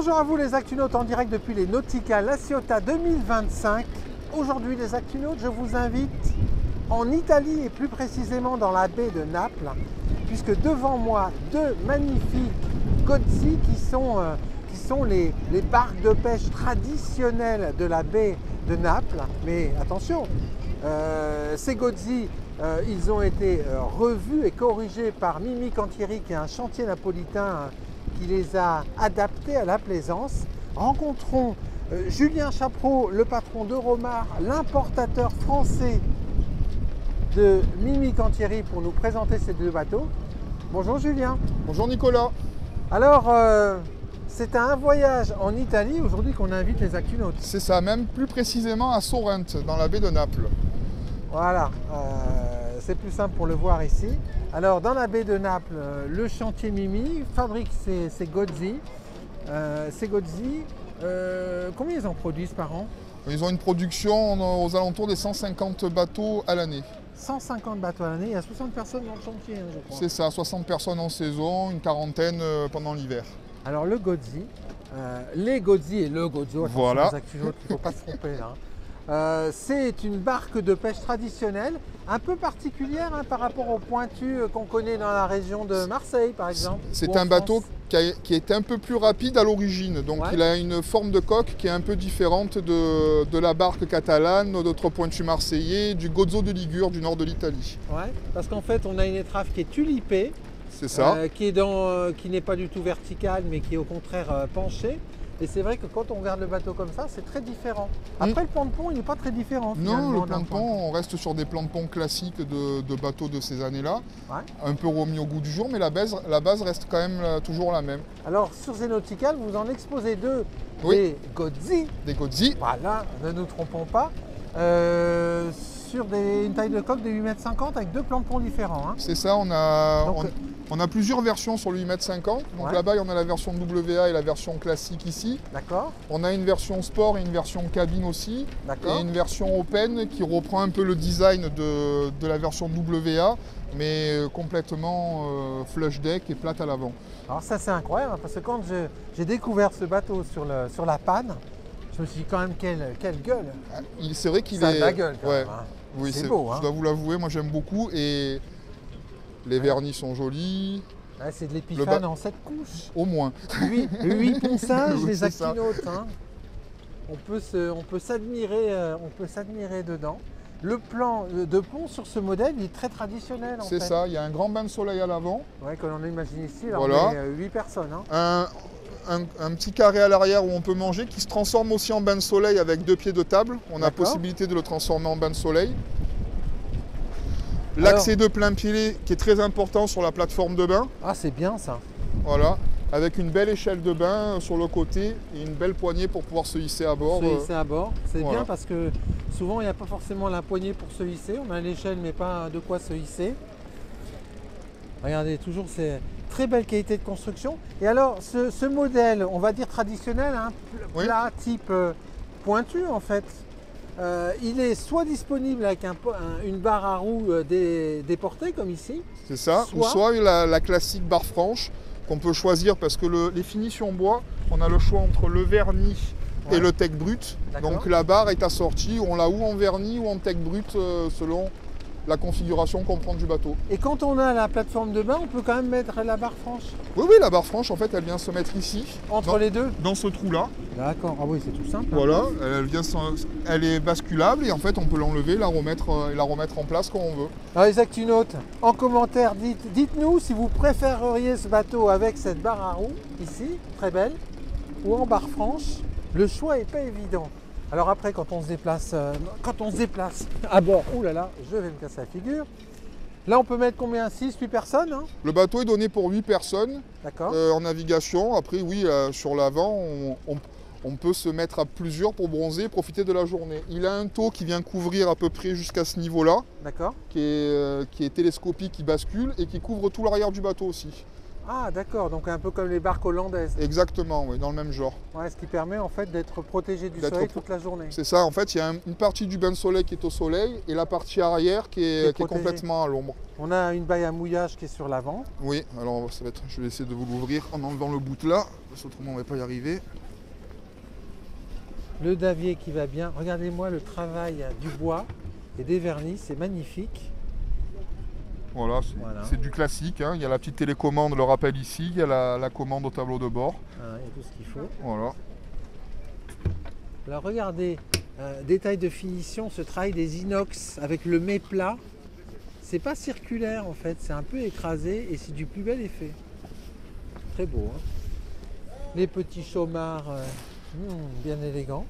Bonjour à vous les Actunautes en direct depuis les Nautica La Ciotat 2025. Aujourd'hui les Actunautes, je vous invite en Italie et plus précisément dans la baie de Naples, puisque devant moi deux magnifiques gozzi qui sont les barques de pêche traditionnelles de la baie de Naples. Mais attention, ces gozzi, ils ont été revus et corrigés par Mimi Cantieri, qui est un chantier napolitain qui les a adaptés à la plaisance. Rencontrons Julien Chapreau, le patron d'Euromar, l'importateur français de Mimi Cantieri, pour nous présenter ces deux bateaux. Bonjour Julien. Bonjour Nicolas. Alors, c'est un voyage en Italie aujourd'hui qu'on invite les Actunautes. C'est ça, même plus précisément à Sorrente, dans la baie de Naples. Voilà, c'est plus simple pour le voir ici. Alors, dans la baie de Naples, le chantier Mimi fabrique ces gozzi. Combien ils en produisent par an? Ils ont une production aux alentours des 150 bateaux à l'année. 150 bateaux à l'année, il y a 60 personnes dans le chantier, hein, je crois. C'est ça, 60 personnes en saison, une quarantaine pendant l'hiver. Alors le gozzi, les gozzi et le gozzo, voilà. Les Actunautes, il ne faut pas se tromper là. C'est une barque de pêche traditionnelle, un peu particulière par rapport aux pointus qu'on connaît dans la région de Marseille par exemple. C'est un bateau qui est un peu plus rapide à l'origine, donc il a une forme de coque qui est un peu différente de la barque catalane, d'autres pointus marseillais, du gozzo de Ligure du nord de l'Italie. Ouais, parce qu'en fait on a une étrave qui est tulipée, c'est ça. qui n'est pas du tout verticale mais qui est au contraire penchée. Et c'est vrai que quand on regarde le bateau comme ça, c'est très différent. Après, le plan de pont, il n'est pas très différent. Non, le plan de pont, on reste sur des plans de pont classiques de bateaux de ces années-là. Ouais. Un peu remis au goût du jour, mais la base reste quand même toujours la même. Alors, sur Zenotical, vous en exposez deux, des gozzi. Des gozzi. Voilà, ne nous trompons pas. Sur une taille de coque de 8,50 m avec deux plans de pont différents. Hein. C'est ça, on a plusieurs versions sur le 8,50 m. Donc là-bas, on a la version WA et la version classique ici. D'accord. On a une version sport et une version cabine aussi. Et une version open qui reprend un peu le design de la version WA, mais complètement flush deck et plate à l'avant. Alors ça, c'est incroyable, parce que quand j'ai découvert ce bateau sur la panne, je me suis dit quand même quelle gueule. C'est vrai qu'il est... Ça a de la gueule quand même. Hein. Oui, c'est beau. Hein. Je dois vous l'avouer, moi j'aime beaucoup. Et les vernis sont jolis. Ouais, c'est de l'épiphane en 7 couches. Au moins. 8 ponçages, les Actunautes. Hein. On peut s'admirer dedans. Le plan de pont sur ce modèle, il est très traditionnel. C'est ça, il y a un grand bain de soleil à l'avant. Ouais, comme on imagine ici, là, voilà. On est 8 personnes. Hein. Un petit carré à l'arrière où on peut manger, qui se transforme aussi en bain de soleil avec 2 pieds de table. On a possibilité de le transformer en bain de soleil. L'accès de plein pied qui est très important sur la plateforme de bain. Ah, c'est bien ça. Voilà, avec une belle échelle de bain sur le côté et une belle poignée pour pouvoir se hisser à bord. C'est bien parce que souvent il n'y a pas forcément la poignée pour se hisser. On a l'échelle mais pas de quoi se hisser. Regardez, toujours c'est très belle qualité de construction. Et alors ce modèle, on va dire traditionnel, hein, plat type pointu en fait, il est soit disponible avec une barre à roue déportée comme ici. C'est ça, soit la classique barre franche qu'on peut choisir parce que les finitions bois, on a le choix entre le vernis et le tech brut. Donc la barre est assortie, on l'a ou en vernis ou en tech brut selon la configuration qu'on prend du bateau. Et quand on a la plateforme de bain, on peut quand même mettre la barre franche? Oui, la barre franche, en fait, elle vient se mettre ici. Entre les deux? Dans ce trou-là. D'accord, ah oui, c'est tout simple. Voilà, elle est basculable et en fait, on peut l'enlever et la remettre en place quand on veut. Alors les Actunautes, en commentaire, dites-nous si vous préféreriez ce bateau avec cette barre à roue, ici, très belle, ou en barre franche. Le choix n'est pas évident. Alors après, quand on se déplace à bord, oulala, je vais me casser la figure. Là, on peut mettre combien? 6, 8 personnes hein? Le bateau est donné pour 8 personnes en navigation. Après, oui, sur l'avant, on peut se mettre à plusieurs pour bronzer et profiter de la journée. Il a un taux qui vient couvrir à peu près jusqu'à ce niveau-là, qui est télescopique, qui bascule et qui couvre tout l'arrière du bateau aussi. Ah d'accord, donc un peu comme les barques hollandaises. Exactement, oui, dans le même genre. Ouais, ce qui permet en fait d'être protégé du soleil toute la journée. C'est ça, en fait, il y a une partie du bain de soleil qui est au soleil et la partie arrière qui est complètement à l'ombre. On a une baille à mouillage qui est sur l'avant. Oui, alors ça va être, je vais essayer de vous l'ouvrir en enlevant le bout là, parce qu'autrement on ne va pas y arriver. Le davier qui va bien. Regardez-moi le travail du bois et des vernis, c'est magnifique. Voilà, c'est du classique, hein. Il y a la petite télécommande, le rappel ici, il y a la commande au tableau de bord. Ah, il y a tout ce qu'il faut. Voilà. Alors regardez, détail de finition, ce travail des inox avec le mets plat. C'est pas circulaire en fait, c'est un peu écrasé et c'est du plus bel effet. Très beau. Hein, les petits chaumards bien élégants.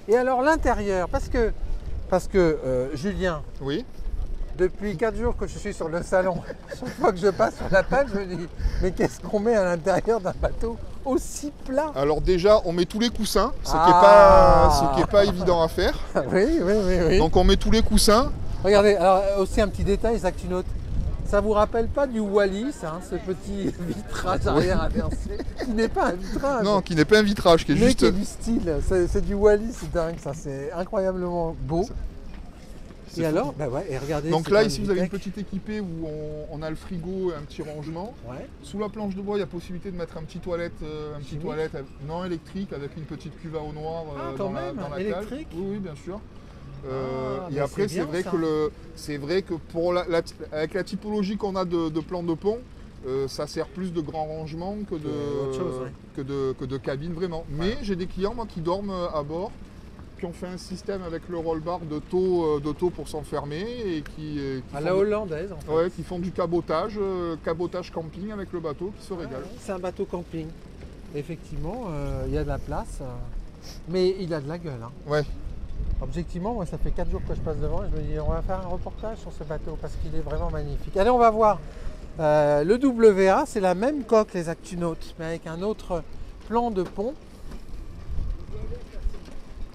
Et alors l'intérieur, parce que Julien, oui. Depuis 4 jours que je suis sur le salon, chaque fois que je passe sur la page, je me dis mais qu'est-ce qu'on met à l'intérieur d'un bateau aussi plat? Alors déjà, on met tous les coussins, ce qui n'est pas évident à faire. Oui. Donc on met tous les coussins. Regardez, alors aussi un petit détail, Isaac, tu notes. Ça vous rappelle pas du Wallis, hein, ce petit vitrage arrière inversé, qui n'est pas un vitrage. Non, qui n'est pas un vitrage, qui est juste... qui est du style, c'est du Wallis, c'est dingue, ça, c'est incroyablement beau. Et alors, bah ouais, et regardez. Donc là, ici, vous avez une petite équipée où on a le frigo et un petit rangement. Ouais. Sous la planche de bois, il y a possibilité de mettre un petit toilette non électrique avec une petite cuve à eau noire dans la électrique. Cale. Oui, bien sûr. Et après, c'est vrai que pour avec la typologie qu'on a de plan de pont, ça sert plus de grand rangement que de cabine vraiment. Ouais. Mais j'ai des clients moi qui dorment à bord, qui ont fait un système avec le roll-bar de taux pour s'enfermer et qui à la hollandaise en fait. Ouais, qui font du cabotage camping avec le bateau qui se régale. C'est un bateau camping. Effectivement, il y a de la place, mais il a de la gueule. Hein. Ouais. Objectivement, moi ça fait 4 jours que je passe devant et je me dis on va faire un reportage sur ce bateau parce qu'il est vraiment magnifique. Allez, on va voir. Le WA, c'est la même coque les Actunautes, mais avec un autre plan de pont.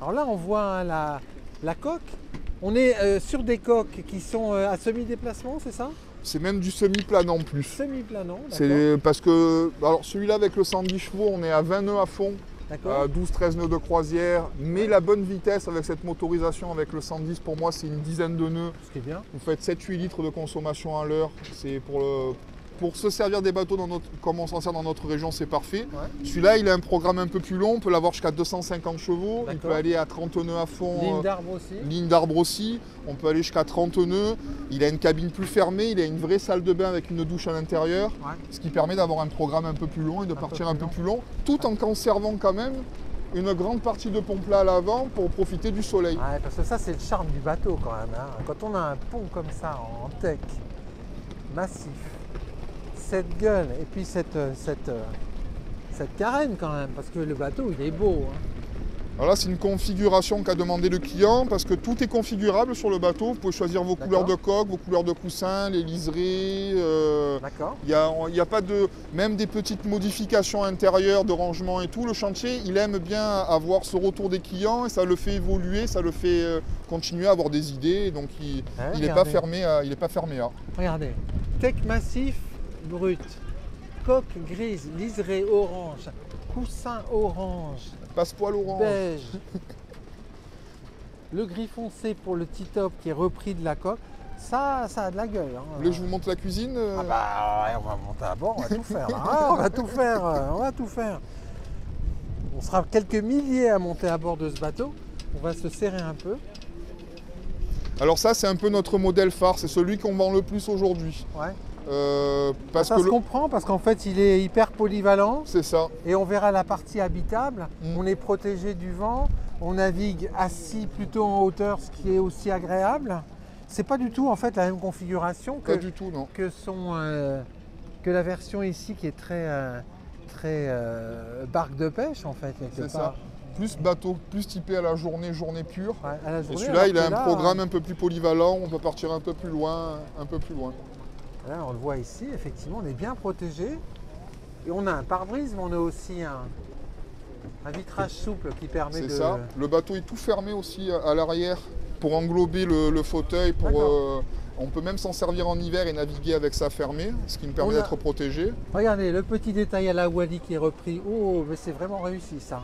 Alors là, on voit hein, la coque. On est sur des coques qui sont à semi-déplacement, c'est ça? C'est même du semi-planant plus. Semi-planant, d'accord. C'est parce que, alors celui-là avec le 110 chevaux, on est à 20 nœuds à fond, 12-13 nœuds de croisière, mais la bonne vitesse avec cette motorisation, avec le 110 pour moi, c'est une dizaine de nœuds. Ce qui est bien. Vous faites 7-8 litres de consommation à l'heure, c'est pour se servir des bateaux comme on s'en sert dans notre région, c'est parfait. Ouais. Celui-là, il a un programme un peu plus long, on peut l'avoir jusqu'à 250 chevaux, il peut aller à 30 nœuds à fond. Ligne d'arbre aussi. Ligne d'arbre aussi, on peut aller jusqu'à 30 nœuds. Il a une cabine plus fermée, il a une vraie salle de bain avec une douche à l'intérieur, ce qui permet d'avoir un programme un peu plus long et de partir un peu plus long, tout en conservant quand même une grande partie de pont plat à l'avant pour profiter du soleil. Ouais, parce que ça, c'est le charme du bateau quand même. Hein. Quand on a un pont comme ça en teck, massif, cette gueule et puis cette carène quand même, parce que le bateau il est beau. Hein. Alors là c'est une configuration qu'a demandé le client parce que tout est configurable sur le bateau. Vous pouvez choisir vos couleurs de coque, vos couleurs de coussins, les liserés. D'accord. Il n'y a pas de... Même des petites modifications intérieures de rangement et tout. Le chantier il aime bien avoir ce retour des clients et ça le fait évoluer, ça le fait continuer à avoir des idées. Donc il n'est pas fermé à... Regardez, teck massif brut, coque grise, liseré orange, coussin orange, passepoil orange, beige, le gris foncé pour le T-top qui est repris de la coque, ça a de la gueule. Hein. Vous voulez que je vous montre la cuisine Ah bah ouais, on va monter à bord, on va tout faire. Ah, on va tout faire. On sera quelques milliers à monter à bord de ce bateau, on va se serrer un peu. Alors ça c'est un peu notre modèle phare, c'est celui qu'on vend le plus aujourd'hui. Ouais. Ça se comprend parce qu'en fait il est hyper polyvalent. C'est ça. Et on verra la partie habitable. On est protégé du vent, on navigue assis plutôt en hauteur, ce qui est aussi agréable. C'est pas du tout en fait la même configuration que la version ici qui est très barque de pêche en fait. C'est ça. Plus bateau, plus typé à la journée pure. Ouais, à la journée, et celui-là il a un programme un peu plus polyvalent, on peut partir un peu plus loin. Là, on le voit ici, effectivement, on est bien protégé. Et on a un pare-brise, mais on a aussi un vitrage souple qui permet de... C'est ça. Le bateau est tout fermé aussi à l'arrière pour englober le fauteuil, On peut même s'en servir en hiver et naviguer avec ça fermé, ce qui me permet d'être protégé. Regardez, le petit détail à la Wally qui est repris. Oh, mais c'est vraiment réussi ça.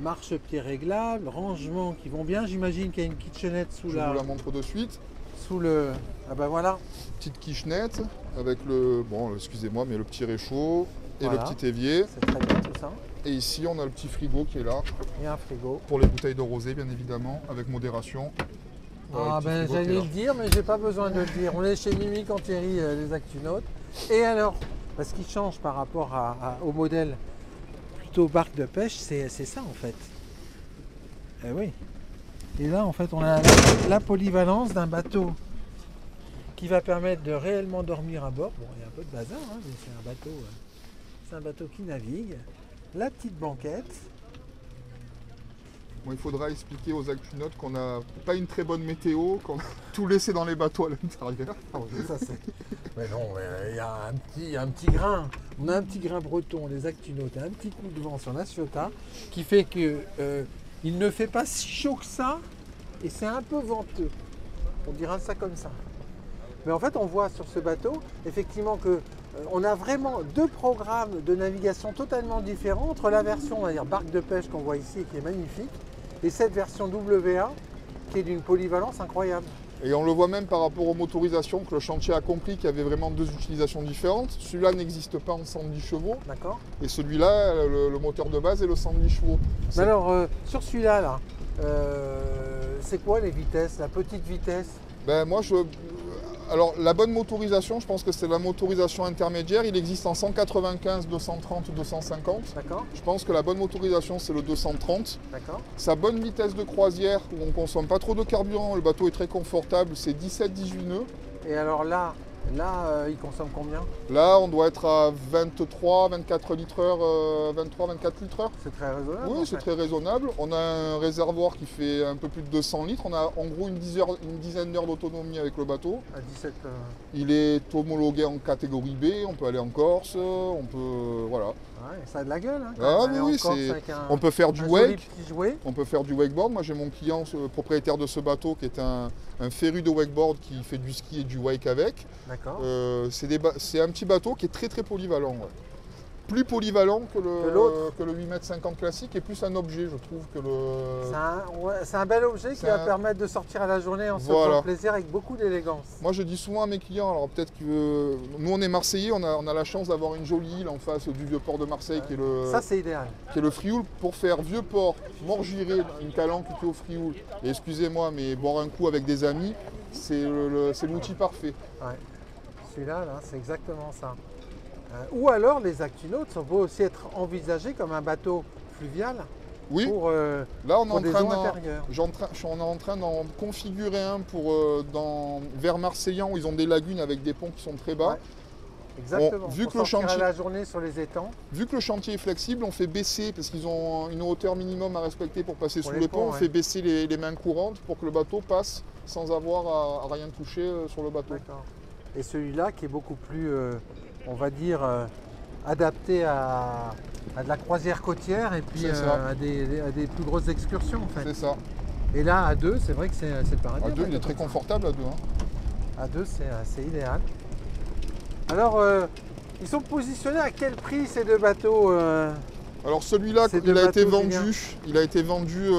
Marche-pied réglable, rangements qui vont bien. J'imagine qu'il y a une kitchenette sous Je vous la montre de suite. Sous le... Ah ben voilà. Petite kitchenette avec le... Bon, excusez-moi, mais le petit réchaud et le petit évier. C'est très bien tout ça. Et ici, on a le petit frigo qui est là. Et un frigo. Pour les bouteilles de rosé, bien évidemment, avec modération. Ah ben j'allais le dire, mais j'ai pas besoin de le dire. On est chez Mimi Cantieri, les Actunautes. Et alors, ce qui change par rapport au modèle plutôt barque de pêche, c'est ça en fait. Eh oui. Et là, en fait, on a la polyvalence d'un bateau qui va permettre de réellement dormir à bord. Bon, il y a un peu de bazar, hein, mais c'est un bateau qui navigue. La petite banquette. Bon, il faudra expliquer aux Actunautes qu'on n'a pas une très bonne météo, qu'on a tout laissé dans les bateaux à l'intérieur. Oh, ça c'est... Mais non, il y a un petit grain. On a un petit grain breton, les Actunautes, un petit coup de vent sur la Ciotat qui fait que il ne fait pas si chaud que ça et c'est un peu venteux. On dira ça comme ça. Mais en fait, on voit sur ce bateau, effectivement, que on a vraiment deux programmes de navigation totalement différents entre la version, on va dire, barque de pêche qu'on voit ici et qui est magnifique, et cette version WA qui est d'une polyvalence incroyable. Et on le voit même par rapport aux motorisations que le chantier a compris qu'il y avait vraiment deux utilisations différentes. Celui-là n'existe pas en 110 chevaux. D'accord. Et celui-là, le moteur de base est le 110 chevaux. Mais alors, sur celui-là, c'est quoi les vitesses, la petite vitesse? Ben moi, alors la bonne motorisation, je pense que c'est la motorisation intermédiaire. Il existe en 195, 230, 250. D'accord. Je pense que la bonne motorisation, c'est le 230. D'accord. Sa bonne vitesse de croisière, où on ne consomme pas trop de carburant, le bateau est très confortable, c'est 17-18 nœuds. Et alors là, il consomme combien? Là, on doit être à 23, 24 litres heure, 23, 24 litres heure. C'est très raisonnable. Oui, c'est très raisonnable. On a un réservoir qui fait un peu plus de 200 litres. On a en gros une dizaine d'heures d'autonomie avec le bateau. À 17. Il est homologué en catégorie B. On peut aller en Corse. On peut, voilà. Ouais, ça a de la gueule. Hein, ah oui, on peut faire du wake. On peut faire du wakeboard. Moi, j'ai mon client, propriétaire de ce bateau, qui est un féru de wakeboard qui fait du ski et du wake avec. D'accord. C'est un petit bateau qui est très très polyvalent. Ouais. Plus polyvalent que le 8,50 m classique et plus un objet, je trouve, que le... C'est un bel objet qui va permettre de sortir à la journée en se faisant plaisir avec beaucoup d'élégance. Moi, je dis souvent à mes clients, alors peut-être que nous, on est Marseillais, on a la chance d'avoir une jolie île en face du vieux port de Marseille, qui est le... Ça, c'est idéal. Qui est le Frioul, pour faire vieux port, Morgiré, une calanque qui est au Frioul. Et excusez-moi, mais boire un coup avec des amis, c'est l'outil parfait. Ouais. Celui-là, c'est exactement ça. Ou alors les Actunautes peuvent aussi être envisagés comme un bateau fluvial. Oui, pour, là on est en train d'en configurer un vers Marseillan où ils ont des lagunes avec des ponts qui sont très bas. Ouais. Exactement, vu pour que le chantier, la journée sur les étangs. Vu que le chantier est flexible, on fait baisser, parce qu'ils ont une hauteur minimum à respecter pour passer sous les ponts, on fait baisser les mains courantes pour que le bateau passe sans avoir à rien toucher sur le bateau. D'accord. Et celui-là qui est beaucoup plus, on va dire, adapté à de la croisière côtière et puis à des plus grosses excursions en fait. C'est ça. Et là à deux, c'est vrai que c'est le paradis. À deux, il est très confortable à deux. Hein. À deux, c'est idéal. Alors, ils sont positionnés à quel prix ces deux bateaux Alors celui-là, il a été vendu,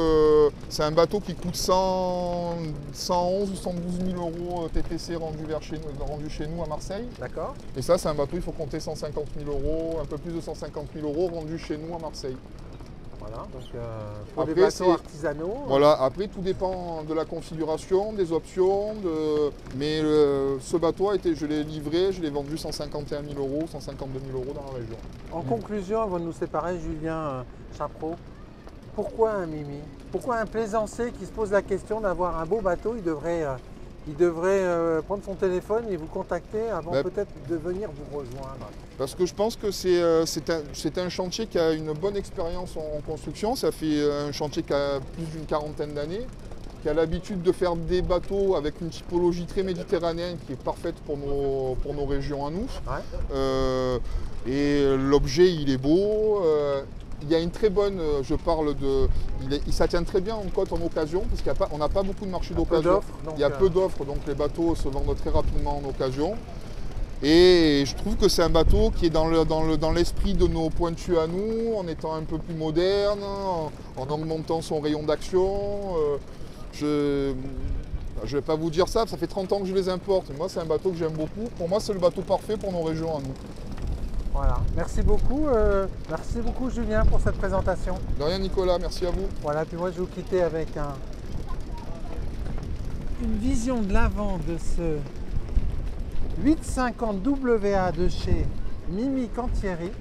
c'est un bateau qui coûte 111 ou 112 000 euros TTC rendu chez nous à Marseille. D'accord. Et ça, c'est un bateau, il faut compter 150 000 euros, un peu plus de 150 000 euros rendu chez nous à Marseille. Voilà, donc pour des bateaux artisanaux. Voilà, après tout dépend de la configuration, des options, mais ce bateau je l'ai livré, je l'ai vendu 151 000 euros, 152 000 euros dans la région. En conclusion, avant de nous séparer, Julien Chapreau, pourquoi un Mimi? Pourquoi un plaisancier qui se pose la question d'avoir un beau bateau, il devrait prendre son téléphone et vous contacter avant peut-être de venir vous rejoindre? Parce que je pense que c'est un chantier qui a une bonne expérience en construction. Ça fait un chantier qui a plus d'une quarantaine d'années, qui a l'habitude de faire des bateaux avec une typologie très méditerranéenne qui est parfaite pour nos régions à nous. Ouais. Et l'objet, il est beau. il y a une très bonne, je parle de, ça tient très bien en côte en occasion, parce qu'on n'a pas beaucoup de marché d'occasion. Il y a peu d'offres, donc les bateaux se vendent très rapidement en occasion. Et je trouve que c'est un bateau qui est dans l'esprit de nos pointus à nous, en étant un peu plus moderne, en augmentant son rayon d'action. Je ne vais pas vous dire ça fait 30 ans que je les importe. Moi, c'est un bateau que j'aime beaucoup. Pour moi, c'est le bateau parfait pour nos régions à nous. Voilà, merci beaucoup Julien pour cette présentation. De rien Nicolas, merci à vous. Voilà, puis moi je vais vous quitter avec une vision de l'avant de ce 850 WA de chez Mimi Cantieri.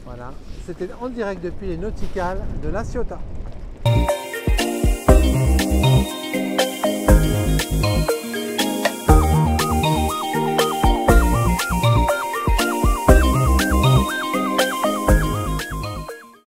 Voilà, c'était en direct depuis les Nauticales de La Ciotat.